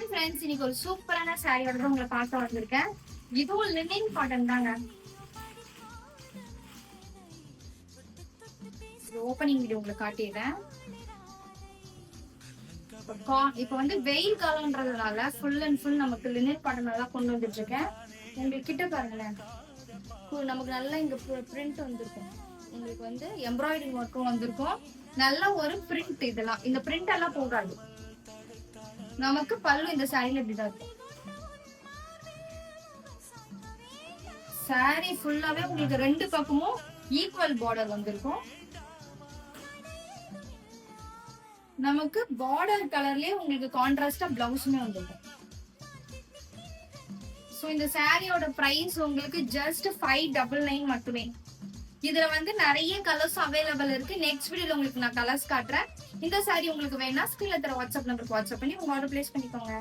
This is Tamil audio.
ஹாய் ஃப்ரெண்ட்ஸ், இன்னைக்கு ஒரு சூப்பரான சாரியோட தான் உங்களை பார்க்க வந்திருக்கேன். இதுவும் லினின் காட்டன் தாங்க. ஓப்பனிங் வீடியோ உங்களுக்கு காட்டிடுறேன். இப்போ வந்து வெயில் காலம்ன்றதுனால ஃபுல் அண்ட் ஃபுல் நமக்கு லினின் காட்டன் தான் கொண்டு வந்துட்டு இருக்கேன். உங்களுக்கு கிட்ட பாருங்களேன், நமக்கு நல்லா இங்க பிரிண்ட் வந்திருக்கும். உங்களுக்கு வந்து எம்ப்ராய்டரிங் ஒர்க்கும் வந்திருக்கும். நல்ல ஒரு பிரிண்ட். இதெல்லாம் இந்த பிரிண்ட் எல்லாம் போகாது. நமக்கு பல்லு இந்த சாரியில இப்படிதான் இருக்கும். சாரி ஃபுல்லாவே உங்களுக்கு ரெண்டு பக்கமும் ஈக்குவல் பார்டர் வந்திருக்கும். நமக்கு பார்டர் கலர்லயே உங்களுக்கு கான்ட்ராஸ்டா பிளவுஸுமே வந்திருக்கும். சோ இந்த சாரியோட பிரைஸ் உங்களுக்கு ஜஸ்ட் 599 மட்டுமே. இதுல வந்து நிறைய கலர்ஸ் அவைலபிள் இருக்கு. நெக்ஸ்ட் வீடியோல உங்களுக்கு நான் கலர்ஸ் காட்டுறேன். இந்த சாரி உங்களுக்கு வேணா ஸ்கிரீன்ல தர வாட்ஸ்அப் நம்பருக்கு வாட்ஸ்அப் பண்ணி உங்க ஆர்டர் பிளேஸ் பண்ணிக்கோங்க.